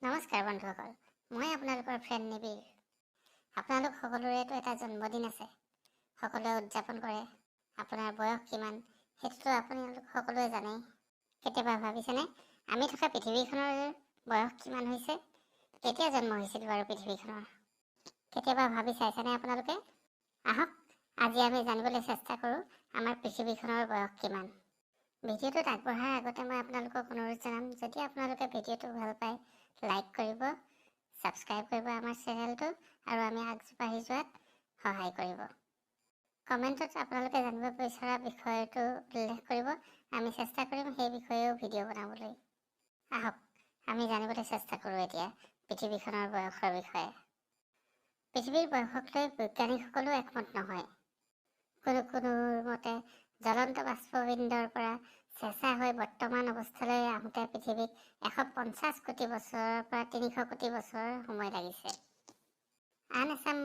নমস্কাৰ বন্ধুসকল, মই আপোনালোকৰ ফ্ৰেণ্ড নিবিৰ। আপোনালোক সকলোৰেতো এটা জন্মদিন আছে, সকলোৱে উদযাপন কৰে। আপোনাৰ বয়স কিমান সেইটোতো আপোনালোক সকলোৱে জানেই। কেতিয়াবা ভাবিছেনে আমি থকা পৃথিৱীখনৰ বয়স কিমান হৈছে? কেতিয়া জন্ম হৈছিল বাৰু পৃথিৱীখনৰ? কেতিয়াবা ভাবি চাইছেনে আপোনালোকে? আহক আজি আমি জানিবলৈ চেষ্টা কৰোঁ আমাৰ পৃথিৱীখনৰ বয়স কিমান। ভিডিঅ'টোত আগবঢ়াৰ আগতে মই আপোনালোকক অনুৰোধ জনাম, যদি আপোনালোকে ভিডিঅ'টো ভাল পায় লাইক কৰিব, ছাবস্ক্ৰাইব কৰিব আমাৰ চেনেলটো, আৰু আমি আগবাঢ়ি যোৱাত সহায় কৰিব। কমেণ্টত আপোনালোকে জানিব বিচৰা বিষয়টো উল্লেখ কৰিব, আমি চেষ্টা কৰিম সেই বিষয়েও ভিডিঅ' বনাবলৈ। আহক আমি জানিবলৈ চেষ্টা কৰোঁ এতিয়া পৃথিৱীখনৰ বয়সৰ বিষয়ে। পৃথিৱীৰ বয়সক লৈ বৈজ্ঞানিকসকলেও একমত নহয়। কোনো মতে জ্বলন্ত বাষ্পপিণ্ডৰ পৰা চেঁচা হৈ বৰ্তমান অৱস্থালৈ আহোঁতে পৃথিৱীক 150 কোটি বছৰৰ পৰা 300 কোটি বছৰ সময় লাগিছে। আন এচাম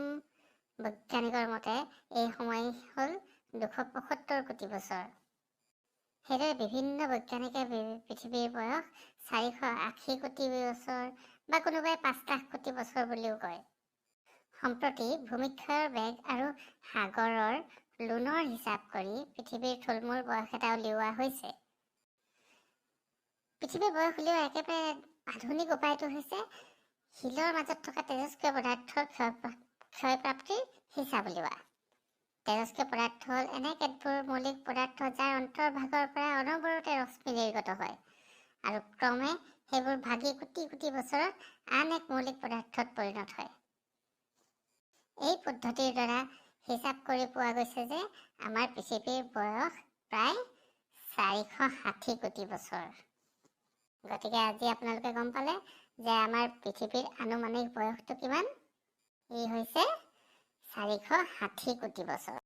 বৈজ্ঞানিকৰ মতে এই সময় হ'ল 275 কোটি বছৰ। সেইদৰে বিভিন্ন বৈজ্ঞানিকে পৃথিৱীৰ বয়স 480 কোটি বছৰ বা কোনোবাই 5 লাখ কোটি বছৰ বুলিও কয়। সম্প্ৰতি ভূমিক্ষয়ৰ বেগ আৰু সাগৰৰ লোনৰ হিচাপ কৰি পৃথিৱীৰ থুলমূল বয়স এটা উলিওৱা হৈছে। পৃথিৱীৰ বয়স উলিওৱাৰ একেবাৰে আধুনিক উপায়টো হৈছে শিলৰ মাজত থকা তেজস্ক্ৰিয় পদাৰ্থৰ ক্ষয়প্ৰাপ্তিৰ হিচাপ উলিওৱা। তেজস্ক্ৰিয় পদাৰ্থ হ'ল এনে কেতবোৰ মৌলিক পদাৰ্থ যাৰ অন্তৰ্ভাগৰ পৰা অনবৰতে ৰশ্মি নিৰ্গত হয় আৰু ক্ৰমে সেইবোৰ ভাগি কোটি কোটি বছৰত আন এক মৌলিক পদাৰ্থত পৰিণত হয়। এই পদ্ধতিৰ দ্বাৰা হিচাপ কৰি পোৱা গৈছে যে আমাৰ পৃথিৱীৰ বয়স প্ৰায় 460 কোটি বছৰ। গতিকে আজি আপোনালোকে গম পালে যে আমাৰ পৃথিৱীৰ আনুমানিক বয়সটো কিমান? ই হৈছে 460 কোটি বছৰ।